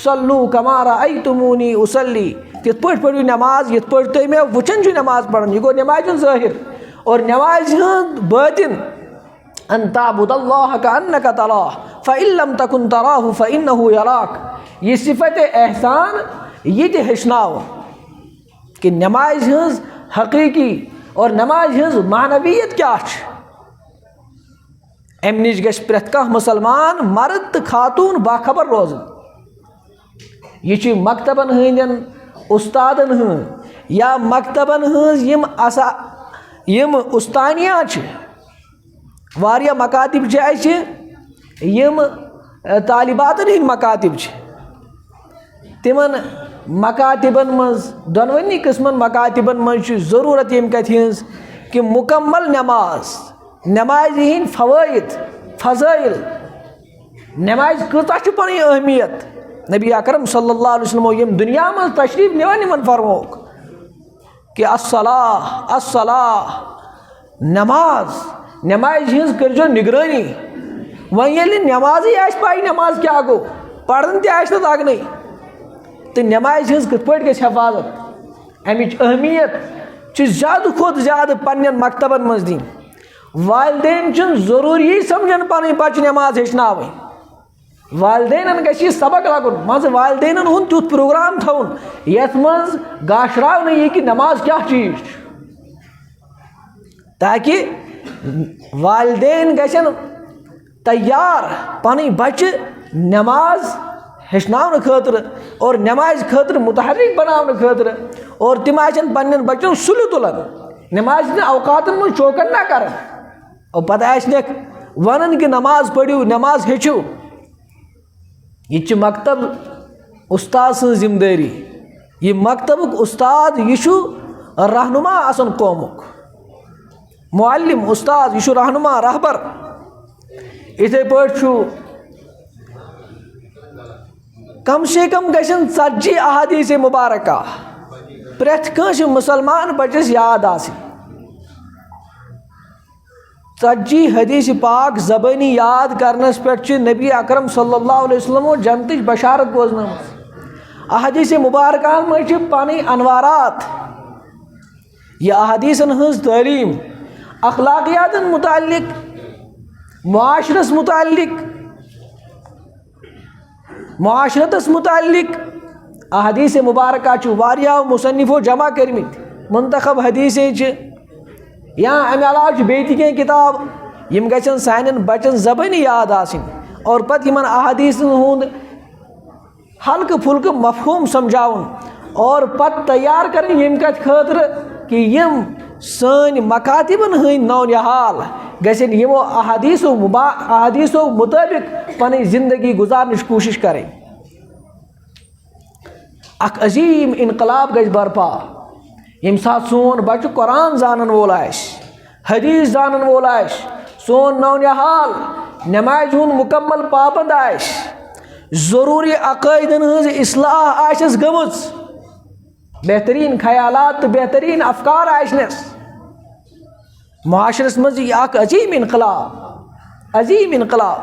S1: صلوٗ کما رأیتمونی اُصلی، تِتھ پٲٹھۍ پٔرِو نٮ۪ماز یِتھ پٲٹھۍ تُہۍ مےٚ وٕچھان چھُ نٮ۪ماز پران. یہِ گوٚو نٮ۪مازِ ہُنٛد ظٲہِر. اور نٮ۪مازِ ہُنٛد بٲطِن ان تعبد اللہ کأنک تراہ فإن لم تکن تراہ فإنہ یراک. یہ صفت احسان یہ تہِ ہیٚچھناوُن کہ نٮ۪مازِ ہٕنٛز حقیٖقی اور نٮ۪مازِ ہٕنٛز معنویت کیٛاہ چھِ. امہِ نِش گژھِ پرٛٮ۪تھ کانٛہہ مُسلمان مرد تہٕ خاتوٗن باخبر روزُن. یہِ چھِ مکتبن ہٕنٛدٮ۪ن اُستادن ہٕنٛز یا مکتبن ہٕنٛز یِم اُستانیہ چھِ، واریاہ مکاتب چھِ اَسہِ یِم طالباتن ہٕنٛدۍ مکاتب چھِ، تِمن مکاتبن منٛز دۄنوٕنی قٕسمن مکاتبن منٛز چھِ ضروٗرت ییٚمہِ کتھِ ہٕنٛز کہ مکمل نٮ۪ماز، نٮ۪مازِ ہٕنٛدۍ فوٲیِد فضٲیِل، نٮ۪مازِ کۭژاہ چھِ پنٕنۍ اہمیت. نبی اکرم صلی اللہ علیہ وسلمو ییٚمہِ دُنیا منٛز تشریٖف نِوان یِمن فرمووُکھ کہ الصلاہ الصلاہ، نٮ۪ماز، نٮ۪مازِ ہٕنٛز کٔرۍزیو نگرٲنی. وۄنۍ ییٚلہِ نٮ۪مازٕے آسہِ پاے نٮ۪ماز کیٛاہ گوٚو، پرُن تہِ آسہِ نہٕ تگنٕے تہٕ نٮ۪مازِ ہٕنٛز کِتھ پٲٹھۍ گژھِ حفاظت. امِچ اہمیت چھِ زیادٕ کھۄتہٕ زیادٕ پننٮ۪ن مکتبن منٛز دِنۍ. والدین چھِنہٕ ضروٗری سمجھان پنٕنۍ بچہِ نٮ۪ماز ہیٚچھناوٕنۍ، والدینن گژھِ یہِ سبق لگُن، منٛزٕ والدینن ہُنٛد تیُتھ پروگرام تھاوُن یتھ منٛز گاشراونہٕ یی کہ نٮ۪ماز کیٛاہ چیٖز چھُ، تاکہ والدین گژھن تیار پنٕنۍ بچہِ نٮ۪ماز ہیٚچھناونہٕ خٲطرٕ اور نٮ۪مازِ خٲطرٕ متحرک بناونہٕ خٲطرٕ. اور تِم آسن پننٮ۪ن بچن سُلہِ تُلان، نٮ۪مازِ ہٕنٛدٮ۪ن اوقاتن منٛز چوکن نہ کران، اور پتہٕ آسنکھ ونان کہ نٮ۪ماز پٔرِو، نٮ۪ماز ہیٚچھِو. یہِ چھِ مکتب اُستاد سٕنٛز ذمہٕ دٲری. یہِ مکتبُک اُستاد یہِ چھُ رہنما آسان قومُک. معلم استاد یہ رہنما رہبر. اتھے پٲٹھۍ کم سے کم گژھن 40 احادیث مبارکہ پرٛٮ۪تھ کٲنٛسہِ مُسلمان بچس یاد آسٕنۍ. 40 حدیث پاک زبانی یاد کرنس پٮ۪ٹھ چھِ نبی اکرم صلی اللہ علیہ وسلمو جنتٕچ بشارت بوزنٲمٕژ. احادیث مبارکان منٛز چھِ پنٕنۍ انوارات. یہ احادیثن ہٕنٛز تعلیٖم اخلاقیاتن متعلق، معاشرس متعلق، معاشرتس متعلق احادیث مبارکہ چھِ واریاہو مصنفو جمع کٔرمٕتۍ. منتخب حدیثے چھِ یا امہِ علاوٕ چھِ بیٚیہِ تہِ کینٛہہ کِتاب یِم گژھن سانٮ۪ن بچن زبٲنی یاد آسٕنۍ اور پتہٕ یِمن احادیثن ہُنٛد ہلکہٕ پھُلکہٕ مفہوٗم سمجھاوُن اور پتہٕ تیار کرٕنۍ ییٚمہِ کتھِ خٲطرٕ کہ یِم سٲنۍ مکاتبن ہٕنٛدۍ نونِہال گژھن یِمو احادیثو مطٲبق پنٕنۍ زندگی گزارنٕچ کوٗشش کرٕنۍ. اکھ عظیٖم انقلاب گژھِ برپا ییٚمہِ ساتہٕ سون بچہ قرآن زانن وول آسہِ، حدیث زانن وول آسہِ، سون نونِہال نمازِ ہُنٛد مکمل پابند آسہِ، ضروٗری عقٲیدن ہٕنٛز اصلاح آسٮ۪س گٔمٕژ، بہتریٖن خیالات تہٕ بہتریٖن افکار آسنس. معاشرس منٛز یہِ اکھ عظیٖم انقلاب، عظیٖم انقلاب.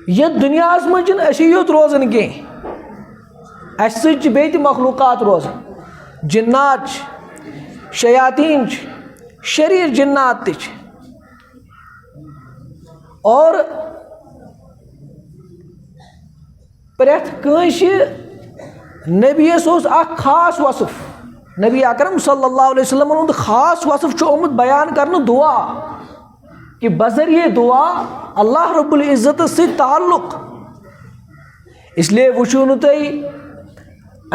S1: یتھ دُنیاہس منٛز چھِنہٕ أسی یوت روزان کینٛہہ، اسہِ سۭتۍ چھِ بیٚیہِ تہِ مخلوٗقات روزان. جِنات چھِ، شیاطیٖن چھِ، شریٖر جِنات تہِ چھِ. اور پرٛٮ۪تھ کٲنٛسہِ نبیَس اوس اکھ خاص وصف. نبی اکرم صلی اللہ علیہ وسلمن ہُنٛد خاص وصف چھُ آمُت بیان کرنہٕ دعا کہ بذریعہ دعا اللہ رب العزتس سۭتۍ تعلق. اس لیے وٕچھِو نہٕ تُہۍ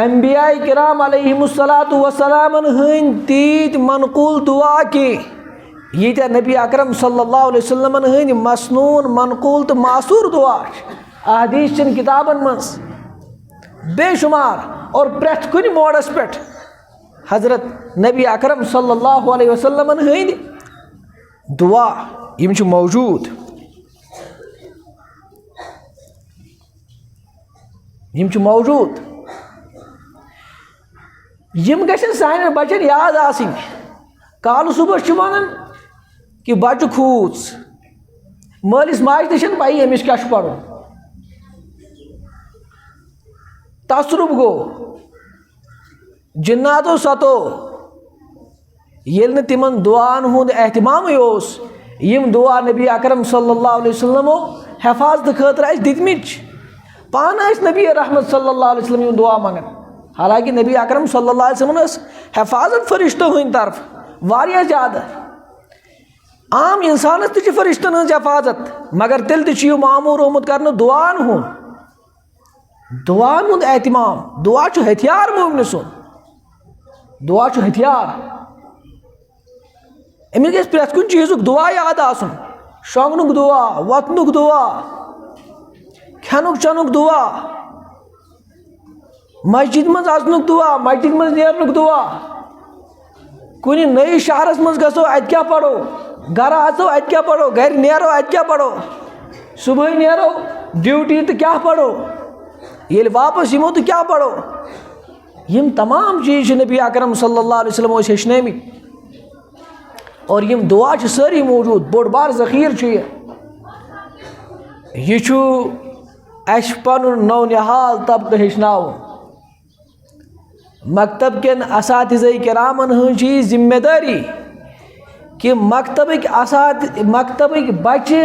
S1: انبیاء کرام علیہم الصلاۃ وسلامن ہٕنٛدۍ تیٖتۍ منقوٗل دعا کینٛہہ ییٖتیٛاہ نبی اکرم صلی اللہ علیہ وسلمن ہٕنٛدۍ مسنوٗن منقوٗل تہٕ معصوٗر دعا چھِ احادیث چٮ۪ن کتابن منٛز بے شمار. اور پرٛٮ۪تھ کُنہِ موڈس پٮ۪ٹھ حضرت نبی اکرم صلی اللہ علیہ وسلمن ہٕنٛدۍ دعا یِم چھِ موجوٗد، یِم چھِ موجوٗد. یِم گژھن سانٮ۪ن بچن یاد آسٕنۍ. کالہٕ صُبحس چھِ ونان کہ بچہ کھوٗژ، مٲلِس ماجہِ تہِ چھنہٕ پَیی أمِس کیٛاہ چھُ پرُن. تصرُف گوٚو، جِناتو ستو. ییٚلہِ نہٕ تِمن دُعاہن ہُنٛد احتِمامٕے اوس یِم دُعا نبی اکرم صلی اللہ علیہ وسلمو حفاظتہٕ خٲطرٕ اَسہِ دِتمٕتۍ چھِ. پانہٕ ٲسۍ نبی رحمت صلی اللہ علیہ وسلم یِم دعا منگان. حالانکہ نبی اکرم صلی اللہ علیہ وسلم ٲس حفاظت فرشتو ہٕنٛدۍ طرفہٕ واریاہ زیادٕ. عام انسانس تہِ چھِ فرشتن ہٕنٛز حفاظت مگر تیٚلہِ تہِ چھُ یہِ معموٗر آمُت کرنہٕ دعاہن ہُنٛد. دعاہن ہُنٛد احتِمام. دعا چھُ ہتھیار مومنہِ سُنٛد، دعا چھُ ہتھیار. أمِس گژھِ پرٛٮ۪تھ کُنہِ چیٖزُک دعا یاد آسُن. شۄنٛگنُک دعا، وۄتھنُک دعا، کھٮ۪نُک چٮ۪نُک دعا، مسجد منٛز اژنُک دعا، مسجد منٛز نیرنُک دعا. کُنہِ نٔیِس شہرس منٛز گژھو اَتہِ کیٛاہ پرو، گرٕ اژو اَتہِ کیٛاہ پرو، گرِ نیرو اَتہِ کیٛاہ پرو، صبحٲے نیرو ڈیوٹی تہٕ کیٛاہ پرو، ییٚلہِ واپس یِمو تہٕ کیٛاہ پرو. یِم تمام چیٖز چھِ نبی اکرم صلی اللہ علیہ وسلم ٲسۍ ہیٚچھنٲمٕتۍ. اور یِم دعا چھِ سٲری موجوٗد. بوٚڑ بار ذخیٖرٕ چھُ یہِ چھُ اَسہِ پنُن نونِہال طبقہٕ ہیٚچھناوُن. مکتب کٮ۪ن اساتذہ کرامن ہٕنٛز چھِ یہِ ذمہ دٲری کہ مکتبٕکۍ بچہِ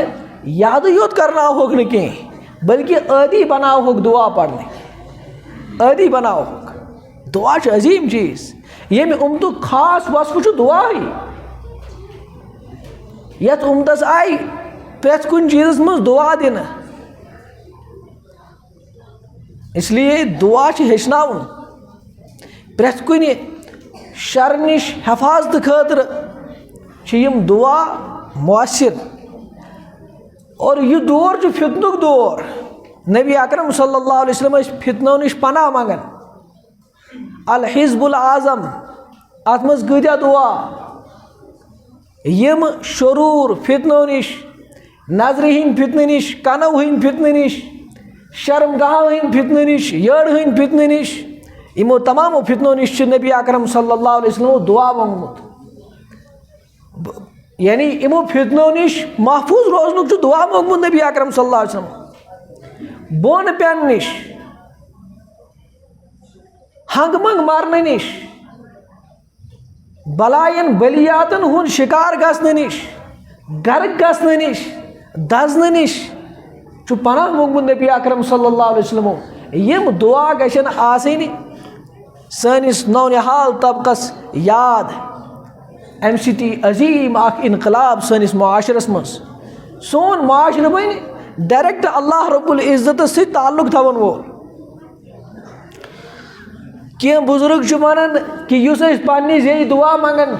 S1: یادٕے یوت کرناوہوکھ نہٕ کینٛہہ بلکہ عٲدی بناوہوکھ دعا پرنٕکۍ، عٲدی بناوہوکھ. دعا چھُ عظیٖم چیٖز ییٚمہِ اُمتُک خاص وصفہٕ چھُ دعاہٕے. یتھ اُمتس آیہِ پرٛٮ۪تھ کُنہِ چیٖزس منٛز دعا دِنہٕ. اس لیے دعا چھِ ہیٚچھناوُن. پرٛٮ۪تھ کُنہِ شر نِش حفاظتہٕ خٲطرٕ چھِ یِم دعا مؤثر. اور یہِ دور چھُ فتنُک دور. نبی اکرم صلی اللہ علیہ وسلم ٲسۍ فتنو نِش پناہ منگان. الحزب العظم ات مز کتیا دعا یم شرور فتنو نش نظر ہند فتنہ نش کنو ہند فتنہ نش شرمگاہ ہند فتنہ نش یڑ ہند فتنہ نش یمو تمامو فتنو نش نبی اکرم صلی اللہ علیہ وسلم دعا مونگمت یعنی یمو فتنو نش محفوظ روزنک دعا مونگمت نبی اکرم صلی اللہ علیہ وسلم بون پین نش ہنگ منگ مرنے نش بلائن بلیاتن ہن شکار گھن نش گرک گھن نش دزن نش پناہ مونگمت نبی اکرم صلی اللہ علیہ وسلم یم دعا گھن آسن سانس نونحال طبقس یاد ام سی عظیم اخ انقلاب سانس معاشرس مز سون معاشرہ بن ڈائریکٹ اللہ رب العزت سی تعلق تھون وول کی بزرگ ونان کہ اس پنہ زی دعا منگان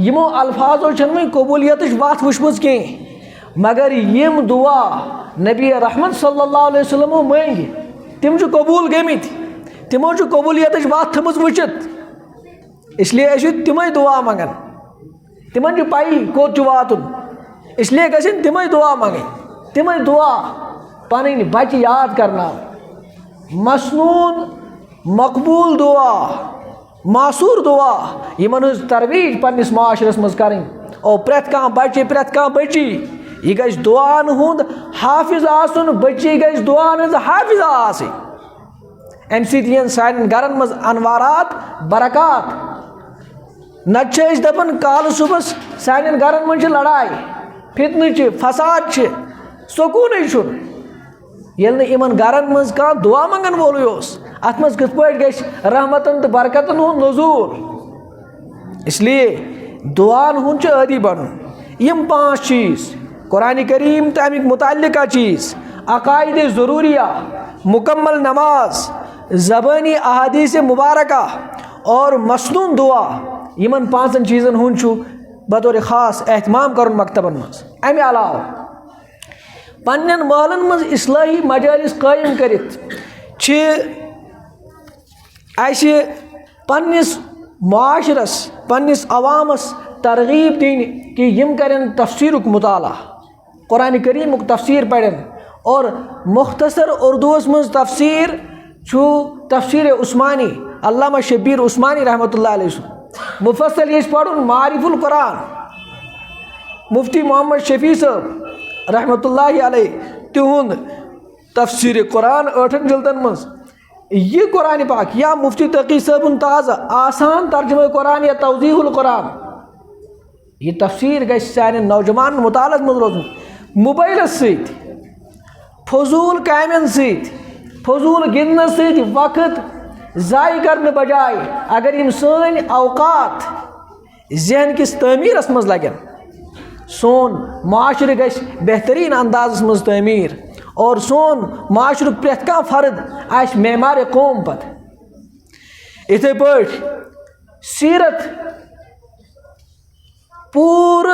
S1: یمو الفاظو وی قبولیت وت وچمت کی مگر یم دعا نبی رحمت صلی اللہ علیہ وسلم منگ تم قبول گمت تمو قبولیت وت تھمز وچت اس لیے اچھے تمے دعا منگان تمن پائی کوت واتن اس لیے گھن تمے دعا منگن تمے دعا پن بچہ یاد کرنا مسنون مقبول دعا معصور دعا یمن ہز ترویج پنس معاشرس مز کریں اور پریت کان بچے پریت کان بچی یہ گژھِ دعان ہند حافظ آسن بچی گژھِ دعان ہز حافظ آسن ام سی سان گرن مز انوارات برکات نت دپان کال صبح سان گرن من لڑائی فتنہ فساد سکون یل ان گرن مز کان دعا منگن وول ات مز کت پٲٹھۍ گژھِ رحمتن تو برکتن ہند نزول اس لیے دعان ہند عادی بنن یم 5 چیز قرآن کریم تو امیک متعلقہ چیز عقائد ضروریہ مکمل نماز زبانی احادیث مبارکہ اور مسنون دعا یمن 5 چیزن ہند بطور خاص اہتمام کرن مکتبن مز امہ علاوہ پنن محلن مز اصلاحی مجالس قائم کرت پنس معاشرس پنس عوامس ترغیب دین کہ یم کرن تفسیرک مطالعہ قرآن کریمک تفسیر پڑھن اور مختصر اردوس مز تفسیر تفسیر عثمانی علامہ شبیر عثمانی رحمۃ اللہ علیہ مفصل یہ پڑھن معارف القرآن مفتی محمد شفیع صاحب رحمۃ اللہ علیہ تہند تفسیر قرآن 8 جلدن مز یہ قرآن پاک یا مفتی تقی صاحب تازہ آسان ترجمہ قرآن یا توضیح القرآن یہ تفسیر گژھِ سانہِ نوجوان مطالعس مز روزن موبائلس ست فضول کامین ست فضول گندنس ست وقت ضائع کرنے بجائے اگر یم سن اوقات ذہن کس تعمیرس مز لگن سون معاشرہ گژھِ بہترین اندازس مز تعمیر اور سون معاشرہ پریت کان فرد آس معمار قوم پت اتھے پٲٹھۍ سیرت پور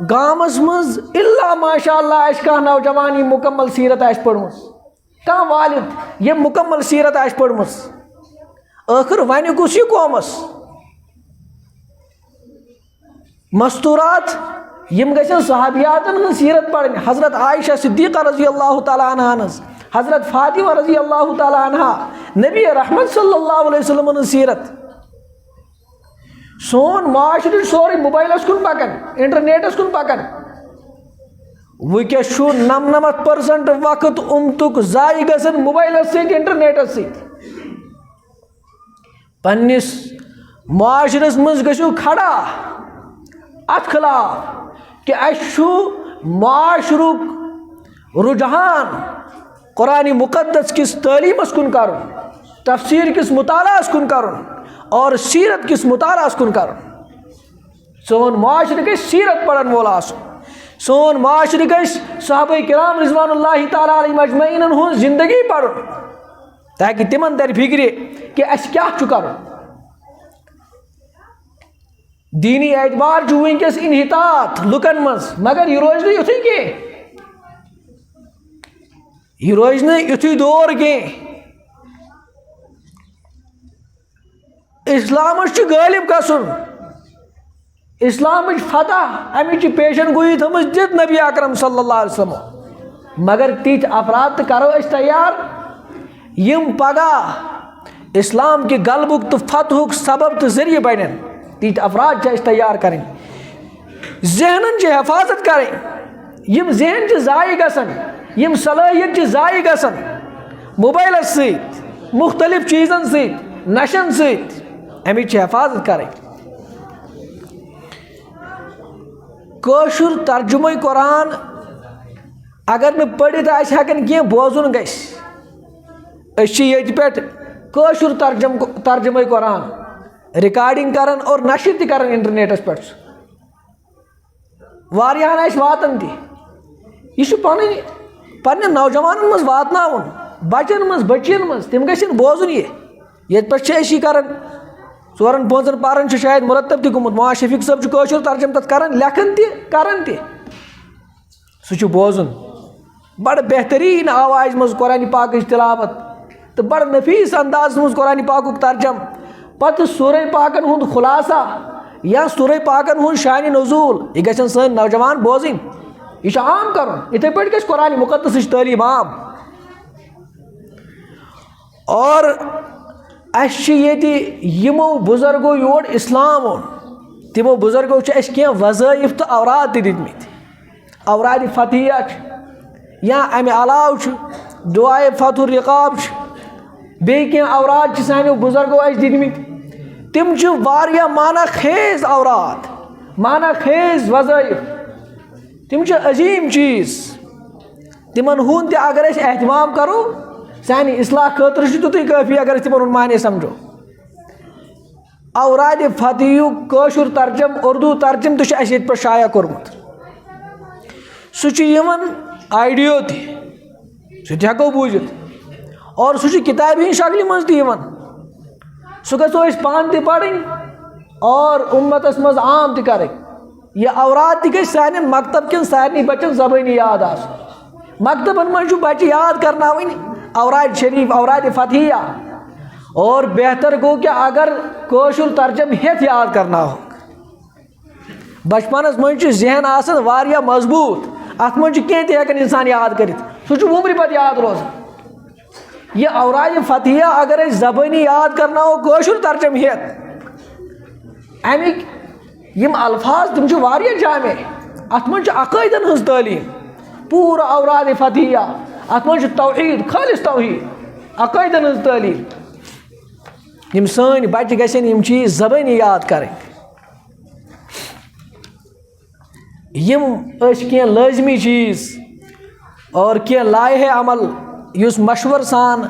S1: گامس مز الا ماشاء اللہ آس کانٛہہ نوجوان یہ مکمل سیرت آس پٔرمٕژ کانٛہہ والد یہ مکمل سیرت آس پٔرمٕژ ٲخر وَنہِ کُس یہِ قومس مستورات یم گژھن صحابیاتن ہن سیرت پڑھن حضرت عائشہ صدیقہ رضی اللہ تعالیٰ عنہ ہنز حضرت فاطمہ رضی اللہ تعالیٰ عنہ نبی رحمت صلی اللہ علیہ وسلم ہن سیرت سون معاشرہ سورے موبائلس کن پکان انٹرنیٹس کن پکان ونکس 99% وقت امتک ضائع گژھن موبائلس ست انٹرنیٹس ست پنس معاشرس مز گژھو کھڑا ات خلاف کہ اسو معاشرک رجحان قرآن مقدس کس تعلیمس کن کرن تفسیر کس مطالعہ کن کرن اور سیرت کس مطالعہ کن کرن سون معاشرہ گژھِ سیرت پڑھن وول آسن سون معاشرہ گژھِ صحابہ کرام رضوان اللہ تعالیٰ علیہم اجمعین ہن زندگی پڑھن تاکہ تمن تر فکر کہ اس کیا چھُ کرن دینی اعتبار چھُ ونکس انحطاط لکن مز مگر یہ روز نہٕ یُتھُے کینٛہہ یہ روز نہٕ یُتھُے دور کینٛہہ اسلام غالب گژھُن اسلام فتح امچ پیشن گوئی تھمٕژ دِتھ نبی اکرم صلی اللہ علیہ وسلم مگر تِتھۍ افراد تہِ کرو أسۍ تیار یم پگاہ اسلام کہ غلبک تو فتحک سبب تو ذریعہ بنن تیت افراد چھ تیار کریں ذہنن چھ حفاظت کریں یم ذہن چھ ضائع گژھن یم صلاحیت چھ ضائع گژھن موبائلس سۭتۍ مختلف چیزن سۭتۍ نشن سۭتۍ امچ حفاظت کریں کٲشُر ترجمہ قرآن اگر نہ پڑھت آسہِ ہٮ۪کان کینٛہہ بوزُن گژھِ أسۍ چھِ ییٚتہِ پٮ۪ٹھ کٲشُر ترجمہ قرآن ریکارڈنگ کران اور نشر تہِ کران انٹرنیٹس پٮ۪ٹھ واریاہن آسہِ واتان تہِ یہ چھُ پننٮ۪ن نوجوانن منٛز واتناوُن بچن منٛز بچین منٛز تِم گژھن بوزُن یہِ ییٚتہِ پٮ۪ٹھ چھِ أسۍ یہِ کران 4-5 پارن چھُ شاید مرتب تہِ گوٚمُت معاذ شفیق صٲب چھُ کٲشُر ترجمہ تتھ کران لیکھان تہِ کران تہِ سُہ چھُ بوزُن بڑٕ بہتریٖن آوازِ منٛز قرآنِ پاکٕچ تلاوت تو بڑ نفیس انداز مز قرآن پاک ترجم پتہ سورہ پاکن ہند خلاصہ یا سورہ پاکن ہند شان نزول یہ گھن سن نوجوان بوزن یہ عام کرن اتھے پہ گھس قرآن مقدس تعلیم عام اور یمو بزرگو یور اسلام اون تمو بزرگو کی وظائف تو اوراد تہ دتمت اوراد فتحیہ یا امہ علاوہ دعائے فتح الرقاب بیٚیہِ کینٛہہ اوراد چھِ سانیو بزرگو اَسہِ دِتمٕتۍ تِم چھِ واریاہ معنی خیز اوراد معنی خیز وظائف تِم چھِ عظیٖم چیٖز تِمن ہُنٛد تہِ اگر أسۍ احتمام کرو سانہِ اصلاح خٲطرٕ چھُ تیُتُے کٲفی اگر أسۍ تِمن ہُنٛد معنی سمجھو اوراد فتحیُک کٲشُر ترجم اردوٗ ترجم تہِ چھُ اَسہِ ییٚتہِ پٮ۪ٹھ شایع کوٚرمُت سُہ چھُ یِوان آڈیو تہِ سُہ تہِ ہٮ۪کو بوٗزِتھ اور سُہ چھُ کتابہِ ہِنٛدِ شکلہِ منٛز تہِ یِوان سُہ گژھو أسۍ پانہٕ تہِ پرٕنۍ اور اُمتس منٛز عام تہِ کرٕنۍ یہِ اوراد تہِ گژھِ سانٮ۪ن مکتب کٮ۪ن سارنٕے بچن زبٲنی یاد آسُن مکتبن منٛز چھُ بچہِ یاد کرناوٕنۍ اوراد شریف اوراد فتحیہ اور بہتر گوٚو کہِ اگر کٲشُر ترجم ہٮ۪تھ یاد کرناوہوکھ بچپنس منٛز چھُ ذہن آسان واریاہ مضبوٗط اتھ منٛز چھُ کینٛہہ تہِ ہٮ۪کان انسان یاد کٔرِتھ سُہ چھُ وُمرِ پتہٕ یاد روزان یہ اوراد فتحیہ اگر أسۍ زبٲنی یاد کرناوو کٲشُر ترجم ہٮ۪تھ امیک یم الفاظ تِم چھِ واریاہ جامع اتھ منٛز چھِ عقٲیدن ہٕنٛز تعلیٖم پوٗرٕ اوراد فتحیہ اتھ منٛز چھُ توحیٖد خٲلص توحیٖد عقٲیدن ہٕنٛز تعلیٖم یم سٲنۍ بچہِ گژھن یم چیٖز زبٲنی یاد کرٕنۍ یم ٲسۍ کینٛہہ لٲزمی چیٖز اور کینٛہہ لایحے عمل یُس مشور سان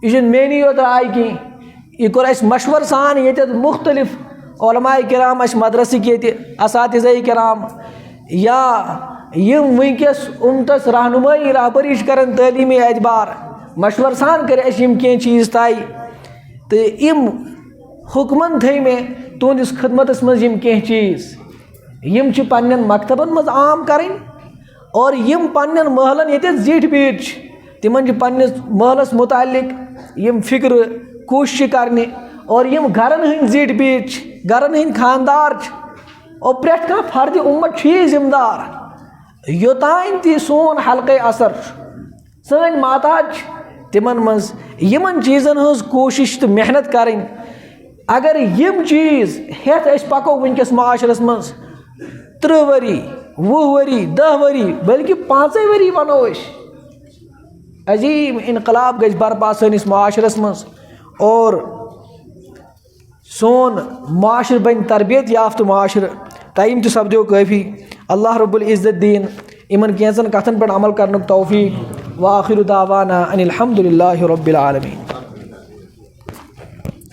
S1: یہ چھُنہٕ میٲنی یوت راے کینٛہہ یہ کوٚر اَسہِ مشور سان ییٚتٮ۪تھ مختلف علماء کرام اَسہِ مدرسٕکۍ ییٚتہِ اساتذہ کرام یا یم وٕنکٮ۪س اُمتس رہنمٲیی رہبری چھِ کران تعلیٖمی اعتبار مشور سان کٔرۍ اَسہِ یم کینٛہہ چیٖز طے تہٕ یم حُکمن تھٲے مےٚ تُہنٛدِس خدمتس منٛز یم کینٛہہ چیٖز یم چھِ پننٮ۪ن مکتبن منٛز عام کرٕنۍ اور یم پننٮ۪ن محلن ییٚتٮ۪تھ زِٹھۍ بیٖٹھ چھِ تمن پننس محلس متعلق یم فکر کوشش کرنہِ اور یم گرن ہٕنٛدۍ زِٹھۍ بیٖٹھ چھِ گرن ہٕنٛدۍ خاندار چھِ اور پرٛٮ۪تھ کانٛہہ فرد اُمت چھُ یہِ ذمہٕ دار یوٚتانۍ تہِ سون حلقے اثر چھُ سٲنۍ ماتحت چھِ تمن منٛز یمن چیٖزن ہٕنٛز کوشش تہٕ محنت کرٕنۍ اگر یم چیٖز ہٮ۪تھ أسۍ پکو وٕنکٮ۪س معاشرس منٛز 30 ؤری 20 ؤری 10 ؤری بلکہ 5 ؤری ونو أسۍ عظیم انقلاب گژھِ برپا سٲنِس معاشرس منٛز اور سون معاشرٕ بنہِ تربیت یافتہٕ معاشرٕ ٹایم تہِ سپدیو کٲفی اللہ رب العزت دِیِن یِمن کینٛژن کتھن پٮ۪ٹھ عمل کرنُک توفیٖق وآخر دعوانا ان الحمدُ للہ رب العالمین